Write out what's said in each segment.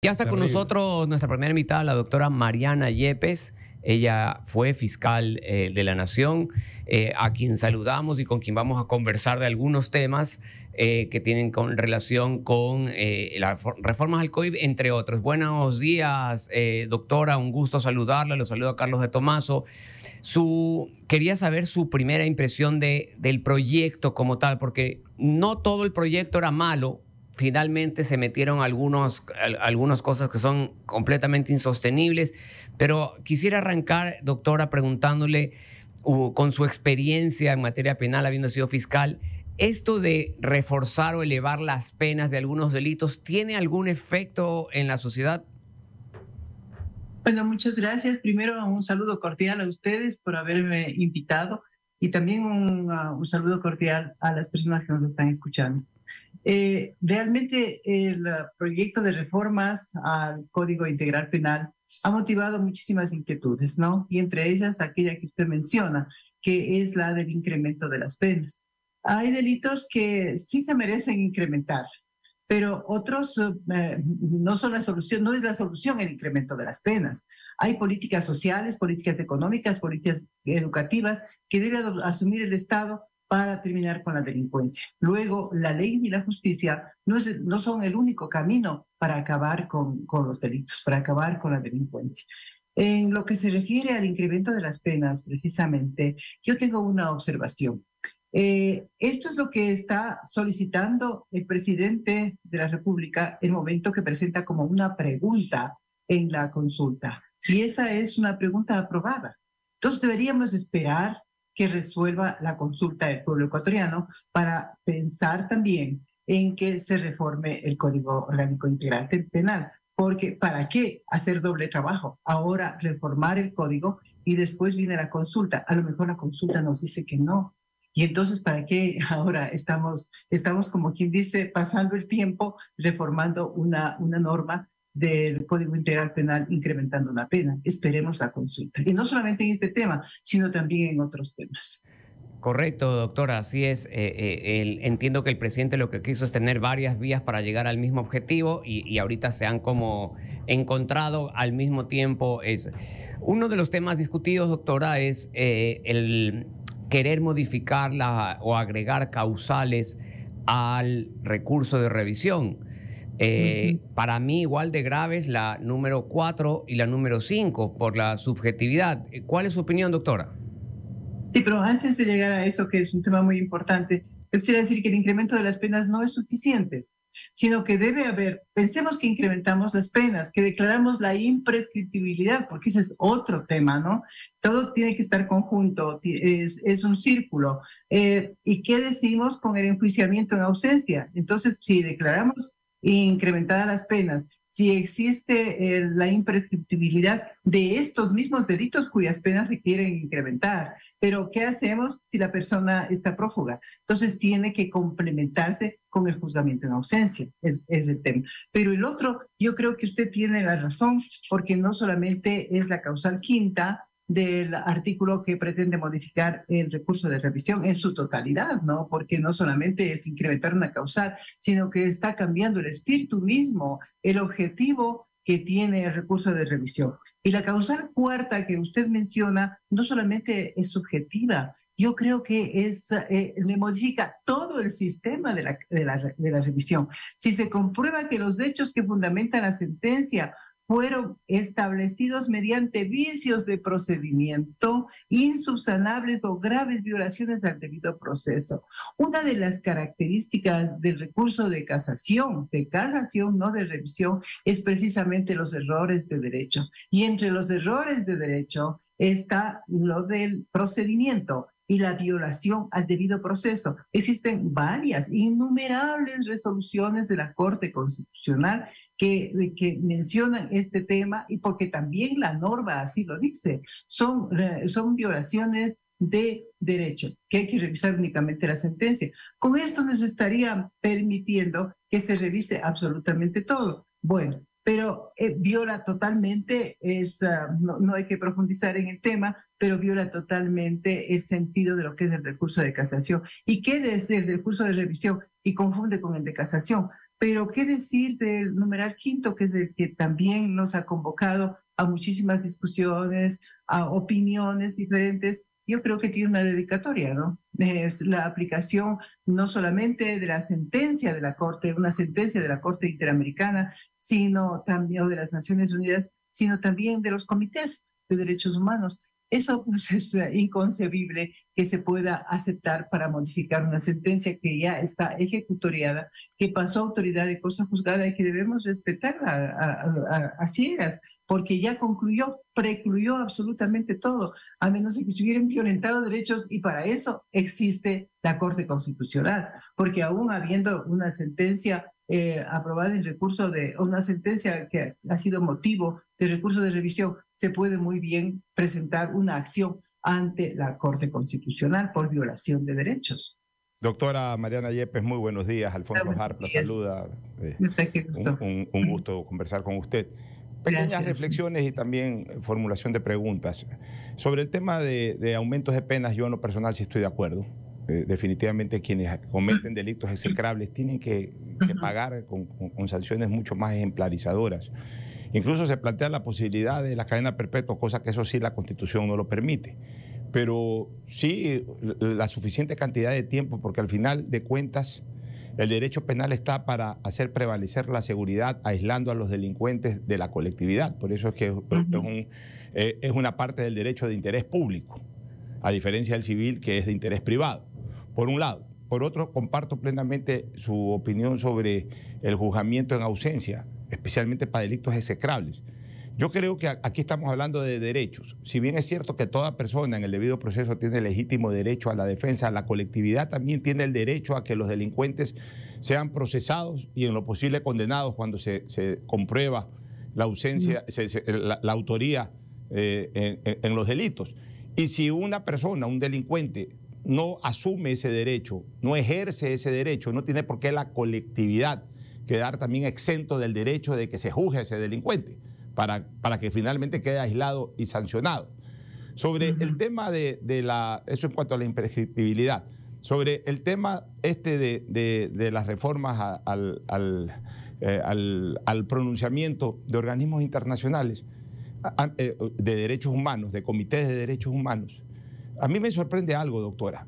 Ya está con Terrible. nosotros nuestra primera invitada, la doctora Mariana Yepes. Ella fue fiscal de la Nación, a quien saludamos y con quien vamos a conversar de algunos temas que tienen relación con las reformas al COVID, entre otros. Buenos días, doctora. Un gusto saludarla. Lo saluda Carlos de Tomaso. Quería saber su primera impresión del proyecto como tal, porque no todo el proyecto era malo. Finalmente se metieron algunas cosas que son completamente insostenibles, pero quisiera arrancar, doctora, preguntándole, con su experiencia en materia penal, habiendo sido fiscal, ¿esto de reforzar o elevar las penas de algunos delitos tiene algún efecto en la sociedad? Bueno, muchas gracias. Primero, un saludo cordial a ustedes por haberme invitado y también un saludo cordial a las personas que nos están escuchando. Realmente el proyecto de reformas al Código Integral Penal ha motivado muchísimas inquietudes, ¿no? Y entre ellas aquella que usted menciona, que es la del incremento de las penas. Hay delitos que sí se merecen incrementarlas, pero otros no son la solución, no es la solución el incremento de las penas. Hay políticas sociales, políticas económicas, políticas educativas que debe asumir el Estado para terminar con la delincuencia. Luego, la ley y la justicia no son el único camino para acabar con los delitos, para acabar con la delincuencia. En lo que se refiere al incremento de las penas, precisamente, yo tengo una observación. Esto es lo que está solicitando el presidente de la República en el momento que presenta como una pregunta en la consulta. Y esa es una pregunta aprobada. Entonces deberíamos esperar que resuelva la consulta del pueblo ecuatoriano para pensar también en que se reforme el Código Orgánico Integral Penal. Porque ¿para qué hacer doble trabajo? Ahora reformar el código y después viene la consulta. A lo mejor la consulta nos dice que no. Y entonces, ¿para qué ahora estamos como quien dice, pasando el tiempo reformando una norma del Código Integral Penal incrementando una pena? Esperemos la consulta. Y no solamente en este tema, sino también en otros temas. Correcto, doctora, así es. Entiendo que el presidente lo que quiso es tener varias vías para llegar al mismo objetivo y ahorita se han como encontrado al mismo tiempo. Uno de los temas discutidos, doctora, es el querer modificar o agregar causales al recurso de revisión. Para mí igual de graves la número 4 y la número 5 por la subjetividad. ¿Cuál es su opinión, doctora? Sí, pero antes de llegar a eso, que es un tema muy importante, yo quisiera decir que el incremento de las penas no es suficiente, sino que debe haber, pensemos que incrementamos las penas, que declaramos la imprescriptibilidad, porque ese es otro tema, ¿no? Todo tiene que estar conjunto, es un círculo. ¿Y qué decimos con el enjuiciamiento en ausencia? Entonces, si declaramos incrementadas las penas, si existe la imprescriptibilidad de estos mismos delitos cuyas penas se quieren incrementar. Pero ¿qué hacemos si la persona está prófuga? Entonces tiene que complementarse con el juzgamiento en ausencia, es el tema. Pero el otro, yo creo que usted tiene la razón, porque no solamente es la causal quinta del artículo que pretende modificar el recurso de revisión en su totalidad, ¿no? Porque no solamente es incrementar una causal, sino que está cambiando el espíritu mismo, el objetivo que tiene el recurso de revisión. Y la causal cuarta que usted menciona no solamente es subjetiva, yo creo que le modifica todo el sistema de la revisión. Si se comprueba que los hechos que fundamentan la sentencia fueron establecidos mediante vicios de procedimiento, insubsanables o graves violaciones al debido proceso. Una de las características del recurso de casación, no de revisión, es precisamente los errores de derecho. Y entre los errores de derecho está lo del procedimiento y la violación al debido proceso. Existen varias, innumerables resoluciones de la Corte Constitucional que mencionan este tema y porque también la norma así lo dice. Son violaciones de derecho, que hay que revisar únicamente la sentencia. Con esto nos estaría permitiendo que se revise absolutamente todo. Bueno, pero viola totalmente, no hay que profundizar en el tema, pero viola totalmente el sentido de lo que es el recurso de casación. ¿Y qué es el recurso de revisión? Y confunde con el de casación. Pero qué decir del numeral quinto, que es el que también nos ha convocado a muchísimas discusiones, a opiniones diferentes. Yo creo que tiene una dedicatoria, ¿no? Es la aplicación no solamente de la sentencia de la Corte, una sentencia de la Corte Interamericana, sino también, o de las Naciones Unidas, sino también de los comités de derechos humanos. Eso pues, es inconcebible que se pueda aceptar para modificar una sentencia que ya está ejecutoriada, que pasó a autoridad de cosa juzgada y que debemos respetarla a ciegas, porque ya concluyó, precluyó absolutamente todo, a menos de que se hubieran violentado derechos, y para eso existe la Corte Constitucional, porque aún habiendo una sentencia aprobada en recurso de una sentencia que ha sido motivo de recurso de revisión, se puede muy bien presentar una acción ante la Corte Constitucional por violación de derechos. Doctora Mariana Yepes, muy buenos días. Alfonso Harp la saluda. Un gusto conversar con usted. Pequeñas Gracias. Reflexiones y también formulación de preguntas. Sobre el tema de aumentos de penas, yo en lo personal sí estoy de acuerdo. Definitivamente quienes cometen delitos execrables tienen que pagar con sanciones mucho más ejemplarizadoras. Incluso se plantea la posibilidad de la cadena perpetua, cosa que eso sí la Constitución no lo permite. Pero sí la suficiente cantidad de tiempo, porque al final de cuentas el derecho penal está para hacer prevalecer la seguridad, aislando a los delincuentes de la colectividad. Por eso es que es una parte del derecho de interés público, a diferencia del civil, que es de interés privado, por un lado. Por otro, comparto plenamente su opinión sobre el juzgamiento en ausencia, especialmente para delitos execrables. Yo creo que aquí estamos hablando de derechos. Si bien es cierto que toda persona en el debido proceso tiene legítimo derecho a la defensa, la colectividad también tiene el derecho a que los delincuentes sean procesados y en lo posible condenados cuando se comprueba la ausencia, la autoría en los delitos. Y si una persona, un delincuente, no asume ese derecho, no ejerce ese derecho, no tiene por qué la colectividad quedar también exento del derecho de que se juzgue a ese delincuente, para que finalmente quede aislado y sancionado. Sobre el tema eso en cuanto a la imprescriptibilidad, sobre el tema de las reformas al pronunciamiento de organismos internacionales de derechos humanos, de comités de derechos humanos, a mí me sorprende algo, doctora.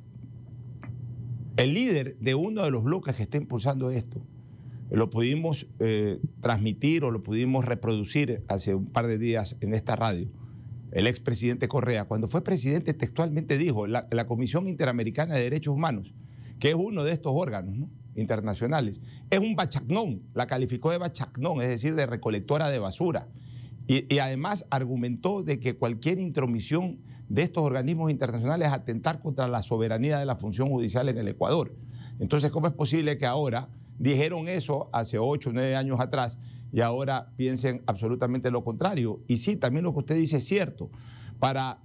El líder de uno de los bloques que está impulsando esto, lo pudimos transmitir o lo pudimos reproducir hace un par de días en esta radio. El expresidente Correa, cuando fue presidente, textualmente dijo, la Comisión Interamericana de Derechos Humanos, que es uno de estos órganos, ¿no?, internacionales, es un bachacnón, la calificó de bachacnón, es decir, de recolectora de basura. Y además argumentó de que cualquier intromisión de estos organismos internacionales es atentar contra la soberanía de la función judicial en el Ecuador. Entonces, ¿cómo es posible que ahora dijeron eso hace 8 o 9 años atrás y ahora piensen absolutamente lo contrario? Y sí, también lo que usted dice es cierto. Para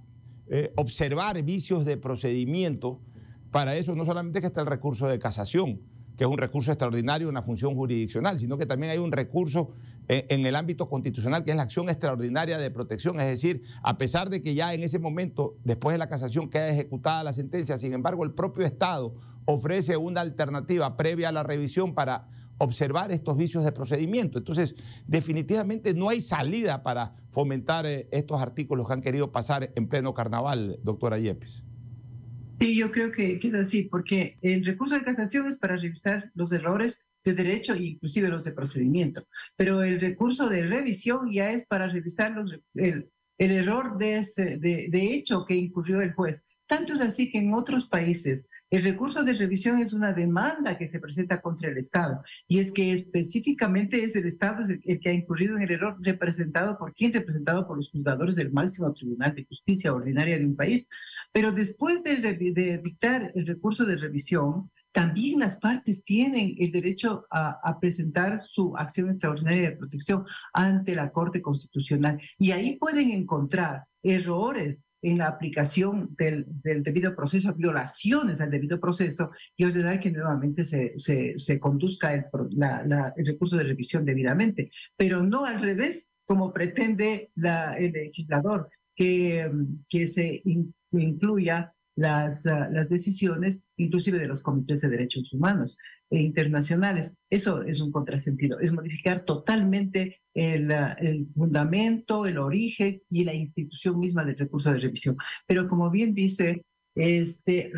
observar vicios de procedimiento, para eso no solamente que está el recurso de casación, que es un recurso extraordinario en la función jurisdiccional, sino que también hay un recurso en el ámbito constitucional, que es la acción extraordinaria de protección. Es decir, a pesar de que ya en ese momento, después de la casación, queda ejecutada la sentencia, sin embargo, el propio Estado ofrece una alternativa previa a la revisión para observar estos vicios de procedimiento. Entonces, definitivamente no hay salida para fomentar estos artículos que han querido pasar en pleno carnaval, doctora Yepes. Sí, yo creo que es así, porque el recurso de casación es para revisar los errores de derecho e inclusive los de procedimiento, pero el recurso de revisión ya es para revisar el error de hecho que incurrió el juez. Tanto es así que en otros países el recurso de revisión es una demanda que se presenta contra el Estado, y es que específicamente es el Estado el que ha incurrido en el error. ¿Representado por quién? Representado por los juzgadores del máximo tribunal de justicia ordinaria de un país. Pero después de dictar el recurso de revisión, también las partes tienen el derecho a presentar su acción extraordinaria de protección ante la Corte Constitucional, y ahí pueden encontrar errores en la aplicación del debido proceso, violaciones al debido proceso, y ordenar que nuevamente se conduzca el recurso de revisión debidamente, pero no al revés, como pretende el legislador, que se incluya las decisiones, inclusive de los comités de derechos humanos. internacionales. Eso es un contrasentido, es modificar totalmente el fundamento, el origen y la institución misma del recurso de revisión. Pero como bien dice,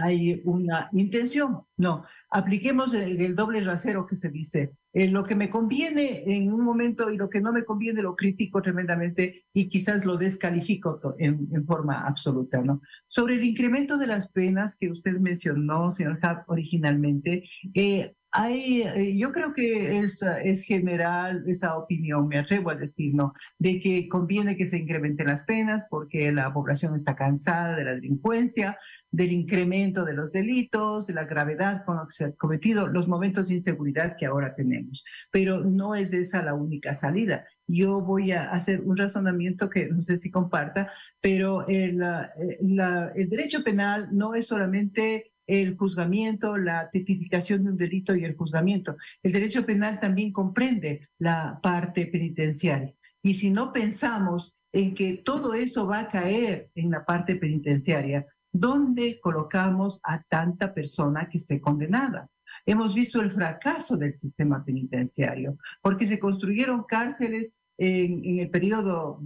hay una intención. No, apliquemos el doble rasero que se dice. Lo que me conviene en un momento y lo que no me conviene lo critico tremendamente y quizás lo descalifico en forma absoluta, ¿no? Sobre el incremento de las penas que usted mencionó, señor Hab, originalmente, yo creo que es general esa opinión, me atrevo a decir, ¿no? De que conviene que se incrementen las penas porque la población está cansada de la delincuencia, del incremento de los delitos, de la gravedad con lo que se ha cometido, los momentos de inseguridad que ahora tenemos. Pero no es esa la única salida. Yo voy a hacer un razonamiento que no sé si comparta, pero el derecho penal no es solamente el juzgamiento, la tipificación de un delito y el juzgamiento. El derecho penal también comprende la parte penitenciaria. Y si no pensamos en que todo eso va a caer en la parte penitenciaria, ¿dónde colocamos a tanta persona que esté condenada? Hemos visto el fracaso del sistema penitenciario, porque se construyeron cárceles en el periodo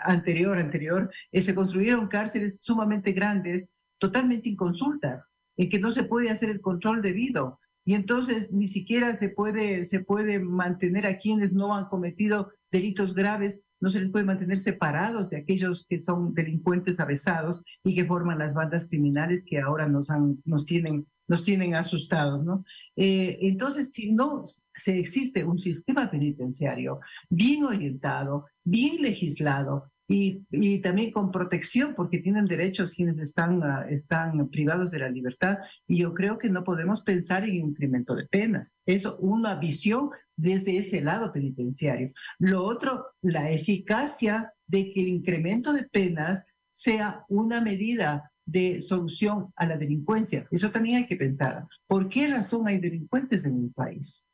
anterior, se construyeron cárceles sumamente grandes, totalmente inconsultas, en que no se puede hacer el control debido. Y entonces ni siquiera se puede mantener a quienes no han cometido delitos graves, no se les puede mantener separados de aquellos que son delincuentes avesados y que forman las bandas criminales que ahora nos tienen asustados, ¿no? Entonces, si no existe un sistema penitenciario bien orientado, bien legislado, y también con protección, porque tienen derechos quienes están privados de la libertad. Y yo creo que no podemos pensar en incremento de penas. Eso, una visión desde ese lado penitenciario. Lo otro, la eficacia de que el incremento de penas sea una medida de solución a la delincuencia. Eso también hay que pensar. ¿Por qué razón hay delincuentes en un país?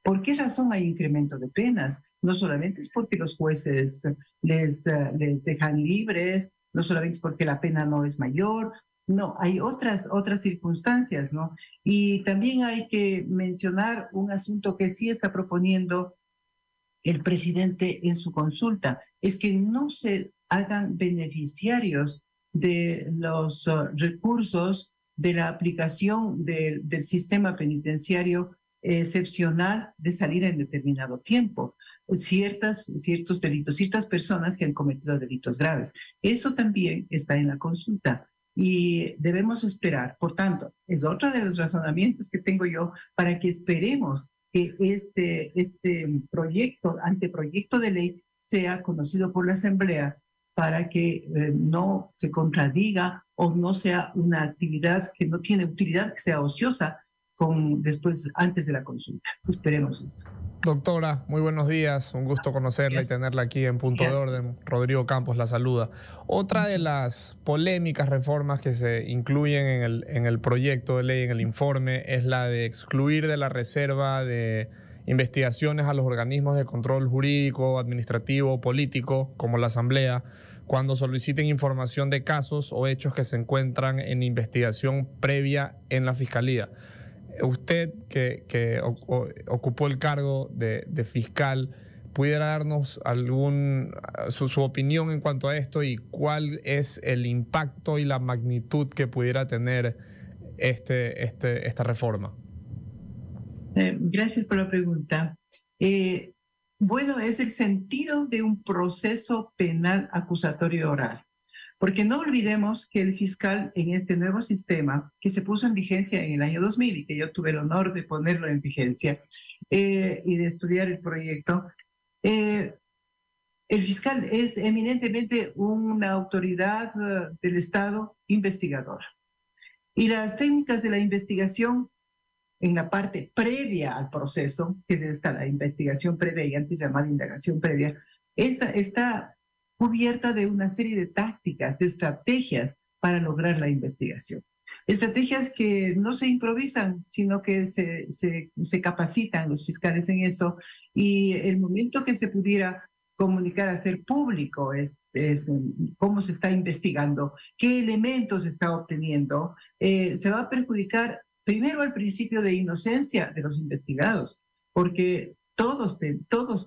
¿Por qué razón hay incremento de penas? No solamente es porque los jueces les dejan libres, no solamente es porque la pena no es mayor, no, hay otras circunstancias, ¿no? Y también hay que mencionar un asunto que sí está proponiendo el presidente en su consulta, es que no se hagan beneficiarios de los recursos de la aplicación del sistema penitenciario excepcional de salir en determinado tiempo. Ciertos delitos, ciertas personas que han cometido delitos graves. Eso también está en la consulta y debemos esperar. Por tanto, es otro de los razonamientos que tengo yo para que esperemos que este anteproyecto de ley sea conocido por la Asamblea para que no se contradiga o no sea una actividad que no tiene utilidad, que sea ociosa antes de la consulta. Esperemos eso. Doctora, muy buenos días. Un gusto conocerla y tenerla aquí en Punto de Orden. Rodrigo Campos la saluda. Otra de las polémicas reformas que se incluyen en el proyecto de ley, en el informe, es la de excluir de la reserva de investigaciones a los organismos de control jurídico, administrativo, político, como la Asamblea, cuando soliciten información de casos o hechos que se encuentran en investigación previa en la Fiscalía. Usted, que ocupó el cargo de fiscal, ¿pudiera darnos su opinión en cuanto a esto y cuál es el impacto y la magnitud que pudiera tener esta reforma? Gracias por la pregunta. Bueno, es el sentido de un proceso penal acusatorio oral. Porque no olvidemos que el fiscal en este nuevo sistema que se puso en vigencia en el año 2000 y que yo tuve el honor de ponerlo en vigencia y de estudiar el proyecto, el fiscal es eminentemente una autoridad del Estado investigadora. Y las técnicas de la investigación en la parte previa al proceso, que es esta la investigación previa y antes llamada indagación previa, está cubierta de una serie de tácticas, de estrategias para lograr la investigación. Estrategias que no se improvisan, sino que se capacitan los fiscales en eso, y el momento que se pudiera comunicar, hacer público cómo se está investigando, qué elementos se está obteniendo, se va a perjudicar primero al principio de inocencia de los investigados, porque todos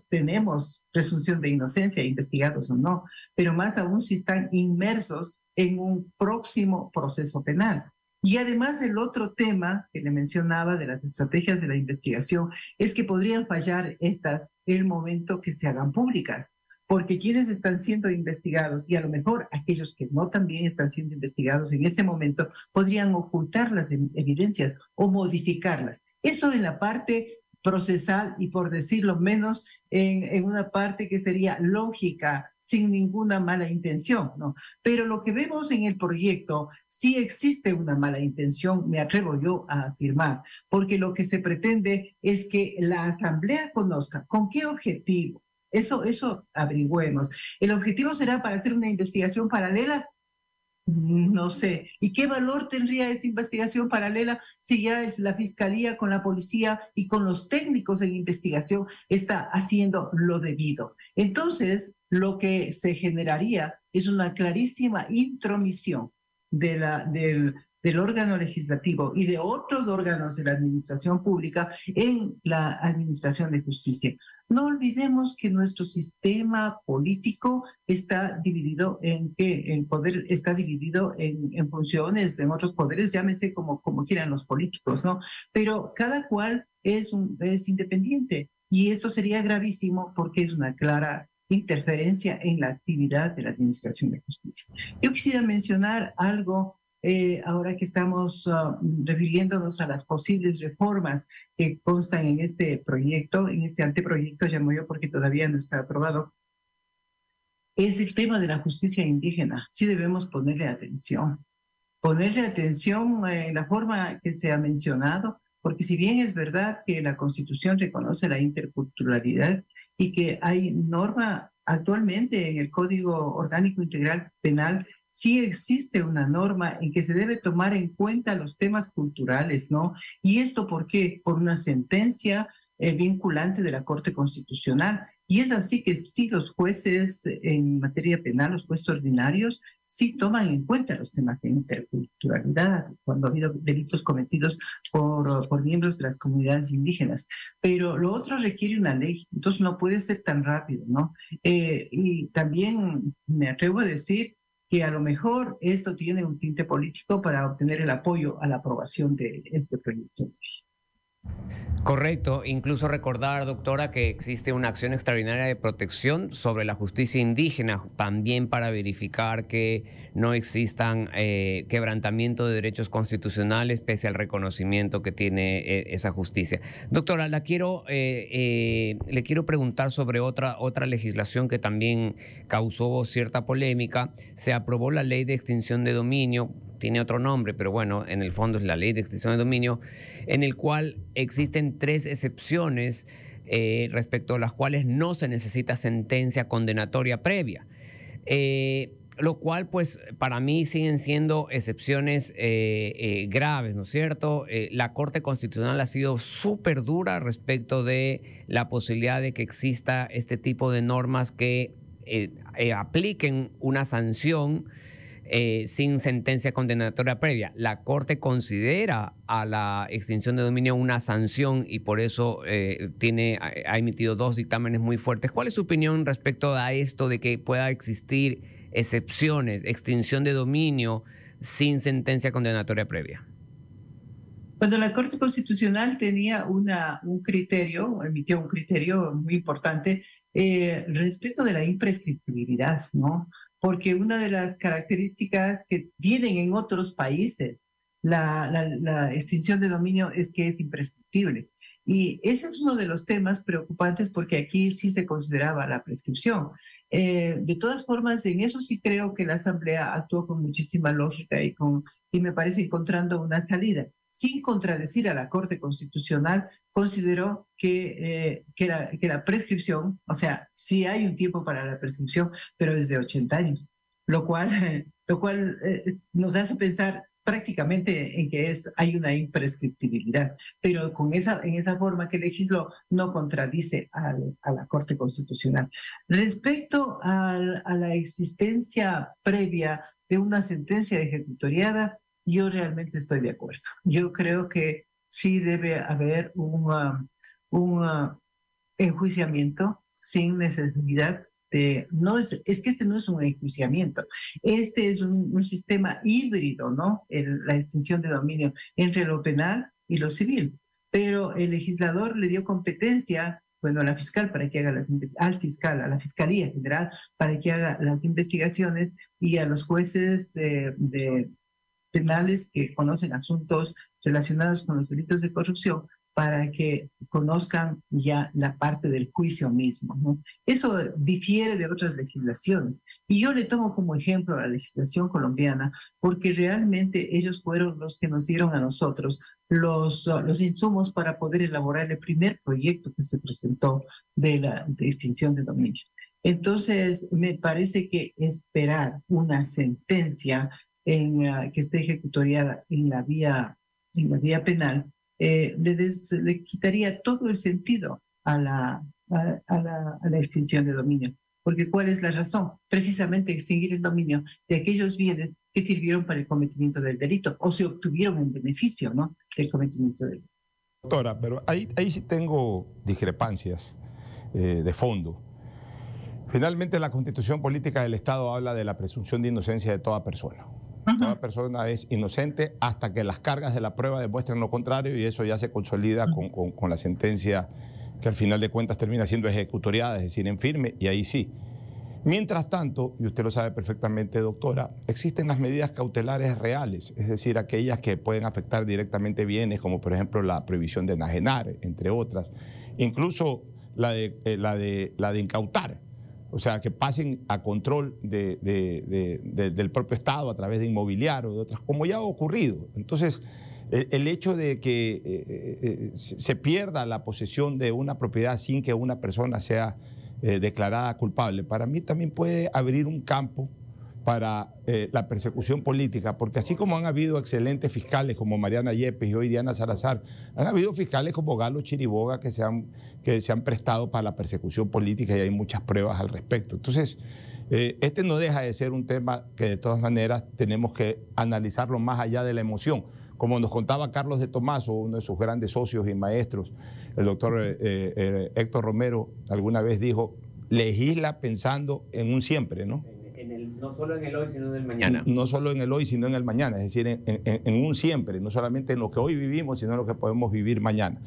tenemos presunción de inocencia, investigados o no, pero más aún si están inmersos en un próximo proceso penal. Y además el otro tema que le mencionaba de las estrategias de la investigación es que podrían fallar estas el momento que se hagan públicas, porque quienes están siendo investigados y a lo mejor aquellos que no también están siendo investigados en ese momento podrían ocultar las evidencias o modificarlas. Eso en la parte procesal y por decirlo menos en una parte que sería lógica, sin ninguna mala intención, ¿no? Pero lo que vemos en el proyecto, sí existe una mala intención, me atrevo yo a afirmar, porque lo que se pretende es que la Asamblea conozca con qué objetivo. Eso averigüemos. ¿El objetivo será para hacer una investigación paralela? No sé. ¿Y qué valor tendría esa investigación paralela si ya la fiscalía con la policía y con los técnicos en investigación está haciendo lo debido? Entonces, lo que se generaría es una clarísima intromisión del órgano legislativo y de otros órganos de la administración pública en la administración de justicia. No olvidemos que nuestro sistema político está dividido el poder está dividido en funciones, en otros poderes, llámese como quieran los políticos, ¿no? Pero cada cual es independiente y esto sería gravísimo porque es una clara interferencia en la actividad de la administración de justicia. Yo quisiera mencionar algo ahora que estamos refiriéndonos a las posibles reformas que constan en este proyecto, en este anteproyecto, llamo yo porque todavía no está aprobado, es el tema de la justicia indígena. Sí debemos ponerle atención en la forma que se ha mencionado, porque si bien es verdad que la Constitución reconoce la interculturalidad y que hay norma actualmente en el Código Orgánico Integral Penal, sí existe una norma en que se debe tomar en cuenta los temas culturales, ¿no? ¿Y esto por qué? Por una sentencia vinculante de la Corte Constitucional. Y es así que sí, los jueces en materia penal, los jueces ordinarios, sí toman en cuenta los temas de interculturalidad cuando ha habido delitos cometidos por miembros de las comunidades indígenas. Pero lo otro requiere una ley, entonces no puede ser tan rápido, ¿no? Y también me atrevo a decir que a lo mejor esto tiene un tinte político para obtener el apoyo a la aprobación de este proyecto. Correcto, incluso recordar, doctora, que existe una acción extraordinaria de protección sobre la justicia indígena, también para verificar que no existan quebrantamiento de derechos constitucionales pese al reconocimiento que tiene esa justicia. Doctora, le quiero preguntar sobre otra legislación que también causó cierta polémica. Se aprobó la ley de extinción de dominio, tiene otro nombre, pero bueno, en el fondo es la ley de extinción de dominio, en el cual existen 3 excepciones respecto a las cuales no se necesita sentencia condenatoria previa. Lo cual, pues, para mí siguen siendo excepciones graves, ¿no es cierto? La Corte Constitucional ha sido súper dura respecto de la posibilidad de que exista este tipo de normas que apliquen una sanción sin sentencia condenatoria previa. La Corte considera a la extinción de dominio una sanción y por eso ha emitido 2 dictámenes muy fuertes. ¿Cuál es su opinión respecto a esto de que pueda existir excepciones, extinción de dominio sin sentencia condenatoria previa? Cuando la Corte Constitucional tenía emitió un criterio muy importante respecto de la imprescriptibilidad, ¿no? Porque una de las características que tienen en otros países la extinción de dominio es que es imprescriptible. Y ese es uno de los temas preocupantes porque aquí sí se consideraba la prescripción. De todas formas, en eso sí creo que la Asamblea actuó con muchísima lógica y me parece encontrando una salida. Sin contradecir a la Corte Constitucional, consideró que la prescripción, o sea, sí hay un tiempo para la prescripción, pero es de 80 años, lo cual nos hace pensar prácticamente en que hay una imprescriptibilidad, pero en esa forma que legisló no contradice a la Corte Constitucional. Respecto a la existencia previa de una sentencia ejecutoriada, yo realmente estoy de acuerdo. Yo creo que sí debe haber un enjuiciamiento sin necesidad de... No es que este no es un enjuiciamiento, este es un sistema híbrido, ¿no? La extinción de dominio entre lo penal y lo civil. Pero el legislador le dio competencia, bueno, a la fiscal para que haga al fiscal, a la Fiscalía General para que haga las investigaciones y a los jueces de penales que conocen asuntos relacionados con los delitos de corrupción para que conozcan ya la parte del juicio mismo, ¿no? Eso difiere de otras legislaciones. Y yo le tomo como ejemplo a la legislación colombiana porque realmente ellos fueron los que nos dieron a nosotros los insumos para poder elaborar el primer proyecto que se presentó de extinción de dominio. Entonces, me parece que esperar una sentencia que esté ejecutoriada en la vía penal le quitaría todo el sentido a la extinción de dominio. Porque ¿cuál es la razón? Precisamente extinguir el dominio de aquellos bienes que sirvieron para el cometimiento del delito o se obtuvieron en beneficio, ¿no?, del cometimiento del delito. Doctora, pero ahí sí tengo discrepancias de fondo. Finalmente, la Constitución Política del Estado habla de la presunción de inocencia de toda persona. Toda persona es inocente hasta que las cargas de la prueba demuestren lo contrario, y eso ya se consolida con la sentencia que al final de cuentas termina siendo ejecutoriada, es decir, en firme, y ahí sí. Mientras tanto, y usted lo sabe perfectamente, doctora, existen las medidas cautelares reales, es decir, aquellas que pueden afectar directamente bienes, como por ejemplo la prohibición de enajenar, entre otras, incluso la de incautar. O sea, que pasen a control del propio Estado a través de inmobiliario o de otras, como ya ha ocurrido. Entonces, el hecho de que se pierda la posesión de una propiedad sin que una persona sea declarada culpable, para mí también puede abrir un campo para la persecución política, porque así como han habido excelentes fiscales como Mariana Yepes y hoy Diana Salazar, han habido fiscales como Galo Chiriboga que se han prestado para la persecución política y hay muchas pruebas al respecto. Entonces, este no deja de ser un tema que de todas maneras tenemos que analizarlo más allá de la emoción. Como nos contaba Carlos de Tomaso, uno de sus grandes socios y maestros, el doctor Héctor Romero, alguna vez dijo, legisla pensando en un siempre, ¿no? No solo en el hoy, sino en el mañana. No solo en el hoy, sino en el mañana, es decir, en un siempre, no solamente en lo que hoy vivimos, sino en lo que podemos vivir mañana.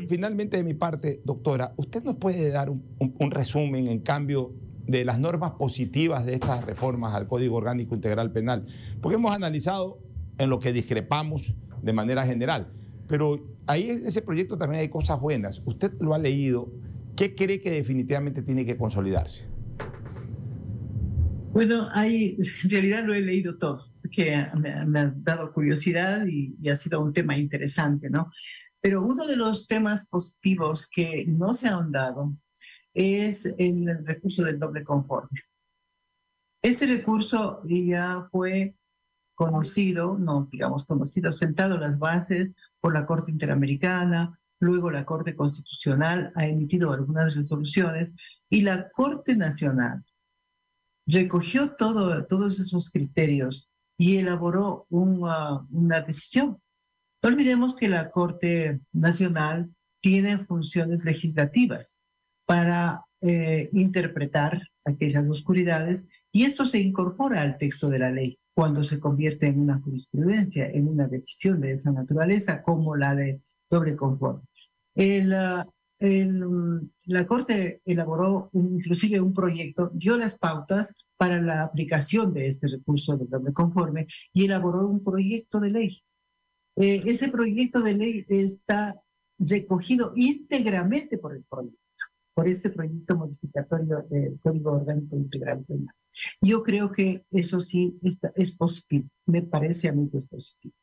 Finalmente, de mi parte, doctora, ¿usted nos puede dar un resumen, en cambio, de las normas positivas de estas reformas al Código Orgánico Integral Penal? Porque hemos analizado en lo que discrepamos de manera general, pero ahí en ese proyecto también hay cosas buenas. Usted lo ha leído. ¿Qué cree que definitivamente tiene que consolidarse? Bueno, en realidad lo he leído todo, porque me ha dado curiosidad y ha sido un tema interesante, ¿no? Pero uno de los temas positivos que no se ha ahondado es el recurso del doble conforme. Este recurso ya fue conocido, no digamos conocido, sentado las bases por la Corte Interamericana, luego la Corte Constitucional ha emitido algunas resoluciones y la Corte Nacional recogió todos esos criterios y elaboró una decisión. No olvidemos que la Corte Nacional tiene funciones legislativas para interpretar aquellas oscuridades y esto se incorpora al texto de la ley cuando se convierte en una jurisprudencia, en una decisión de esa naturaleza como la de doble conforme. La Corte elaboró inclusive un proyecto, dio las pautas para la aplicación de este recurso de doble conforme y elaboró un proyecto de ley. Ese proyecto de ley está recogido íntegramente por este proyecto modificatorio del Código Orgánico Integral Penal. Yo creo que eso sí es positivo, me parece a mí que es positivo.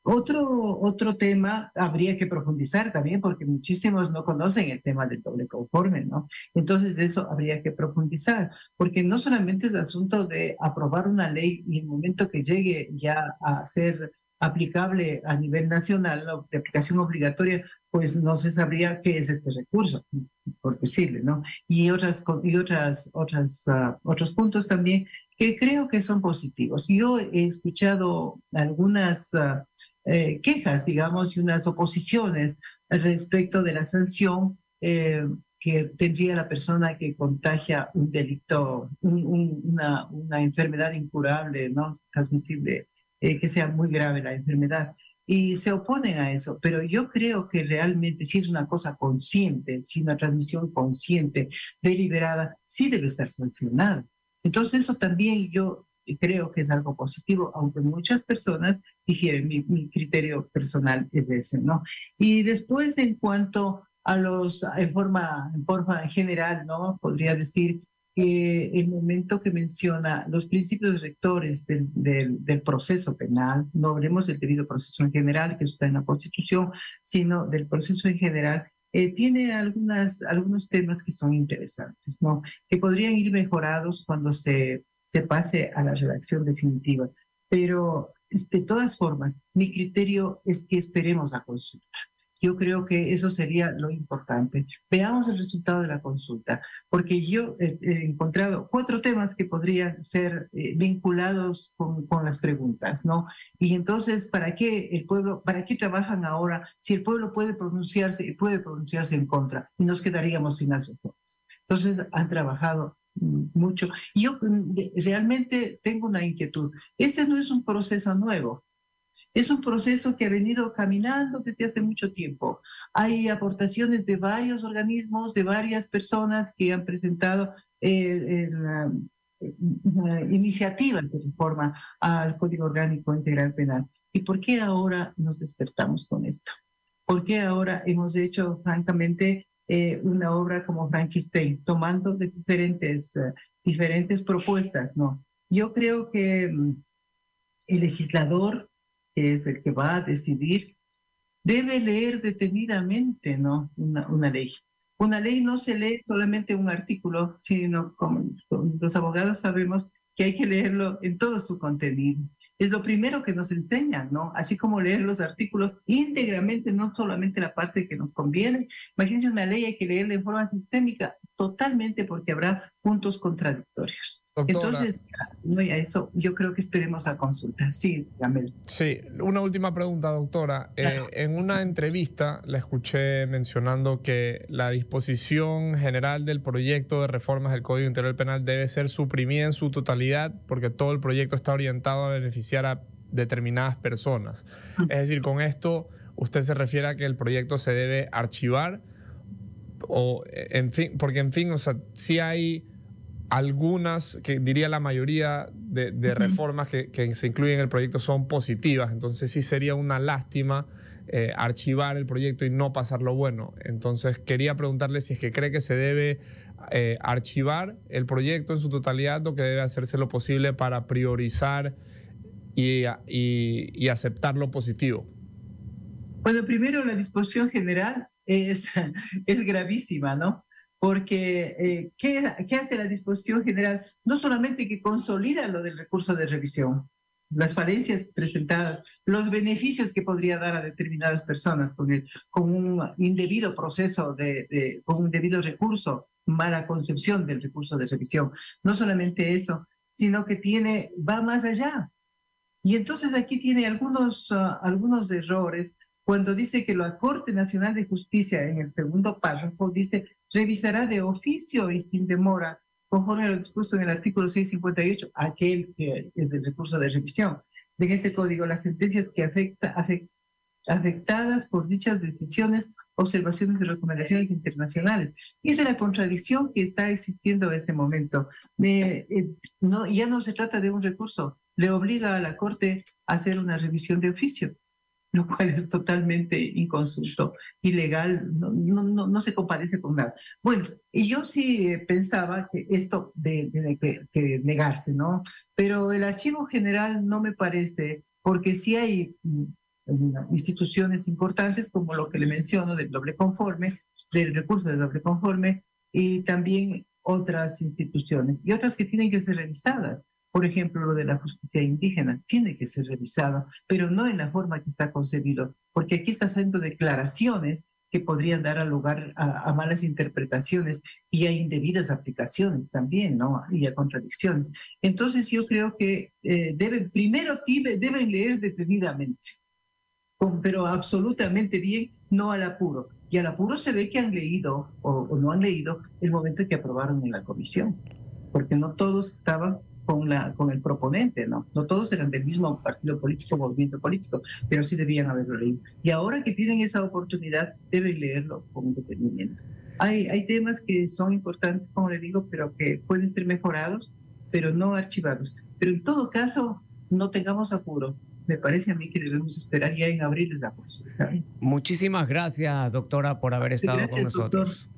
Otro tema habría que profundizar también, porque muchísimos no conocen el tema del doble conforme, ¿no? Entonces eso habría que profundizar, porque no solamente es asunto de aprobar una ley y el momento que llegue ya a ser aplicable a nivel nacional, de aplicación obligatoria, pues no se sabría qué es este recurso, por decirle, ¿no? Y otros puntos también que creo que son positivos. Yo he escuchado algunas quejas, digamos, y unas oposiciones respecto de la sanción que tendría la persona que contagia un delito, una enfermedad incurable, ¿no? Transmisible, que sea muy grave la enfermedad. Y se oponen a eso, pero yo creo que realmente si es una cosa consciente, si una transmisión consciente, deliberada, sí debe estar sancionada. Entonces eso también yo creo que es algo positivo, aunque muchas personas dijeron, mi criterio personal es ese, ¿no? Y después, en cuanto a en forma general, ¿no? Podría decir que el momento que menciona los principios rectores del proceso penal, no hablemos del debido proceso en general, que está en la Constitución, sino del proceso en general, tiene algunos temas que son interesantes, ¿no? Que podrían ir mejorados cuando se pase a la redacción definitiva. Pero de todas formas, mi criterio es que esperemos la consulta. Yo creo que eso sería lo importante. Veamos el resultado de la consulta, porque yo he encontrado 4 temas que podrían ser vinculados con las preguntas, ¿no? Y entonces, ¿para qué trabajan ahora si el pueblo puede pronunciarse en contra? Y nos quedaríamos sin las reformas. Entonces, han trabajado mucho. Y yo realmente tengo una inquietud. Este no es un proceso nuevo. Es un proceso que ha venido caminando desde hace mucho tiempo. Hay aportaciones de varios organismos, de varias personas que han presentado iniciativas de reforma al Código Orgánico Integral Penal. ¿Y por qué ahora nos despertamos con esto? ¿Por qué ahora hemos hecho, francamente, una obra como Frankenstein, tomando de diferentes propuestas, ¿no? Yo creo que el legislador, que es el que va a decidir, debe leer detenidamente, ¿no? Una ley. Una ley no se lee solamente un artículo, sino como los abogados sabemos que hay que leerlo en todo su contenido. Es lo primero que nos enseñan, ¿no? Así como leer los artículos íntegramente, no solamente la parte que nos conviene. Imagínense, una ley hay que leerla en forma sistémica totalmente porque habrá puntos contradictorios. Doctora, entonces, no, ya eso, yo creo que esperemos a consulta. Sí, Gamel. Sí, una última pregunta, doctora. Claro. En una entrevista la escuché mencionando que la disposición general del proyecto de reformas del Código Integral Penal debe ser suprimida en su totalidad porque todo el proyecto está orientado a beneficiar a determinadas personas. Es decir, con esto usted se refiere a que el proyecto se debe archivar o, en fin, porque en fin, o sea, sí hay algunas, que diría la mayoría de reformas que se incluyen en el proyecto son positivas, entonces sí sería una lástima archivar el proyecto y no pasarlo bueno. Entonces quería preguntarle si es que cree que se debe archivar el proyecto en su totalidad o que debe hacerse lo posible para priorizar y aceptar lo positivo. Bueno, primero la disposición general es gravísima, ¿no? Porque ¿qué hace la disposición general? No solamente que consolida lo del recurso de revisión, las falencias presentadas, los beneficios que podría dar a determinadas personas con un indebido proceso, con un indebido recurso, mala concepción del recurso de revisión. No solamente eso, sino que va más allá. Y entonces aquí tiene algunos errores cuando dice que la Corte Nacional de Justicia, en el segundo párrafo, dice revisará de oficio y sin demora, conforme a lo dispuesto en el artículo 658, aquel que es del recurso de revisión de este código, las sentencias que afectadas por dichas decisiones, observaciones y recomendaciones internacionales. Y esa es la contradicción que está existiendo en ese momento. Ya no se trata de un recurso, le obliga a la Corte a hacer una revisión de oficio, lo cual es totalmente inconsulto, ilegal, no se compadece con nada. Bueno, y yo sí pensaba que esto tiene que negarse, ¿no? Pero el archivo general no me parece, porque sí hay instituciones importantes, como lo que le menciono del doble conforme, del recurso del doble conforme, y también otras instituciones, y otras que tienen que ser revisadas. Por ejemplo, lo de la justicia indígena tiene que ser revisado, pero no en la forma que está concebido, porque aquí está haciendo declaraciones que podrían dar lugar a malas interpretaciones y a indebidas aplicaciones también, ¿no? Y a contradicciones. Entonces yo creo que deben leer detenidamente, pero absolutamente bien, no al apuro. Y al apuro se ve que han leído o no han leído el momento en que aprobaron en la comisión, porque no todos estaban con el proponente, ¿no? No todos eran del mismo partido político, movimiento político, pero sí debían haberlo leído. Y ahora que tienen esa oportunidad, deben leerlo con detenimiento. Hay temas que son importantes, como le digo, pero que pueden ser mejorados, pero no archivados. Pero en todo caso, no tengamos apuro. Me parece a mí que debemos esperar ya en abril la cosa. Muchísimas gracias, doctora, por haber estado con nosotros. Doctor.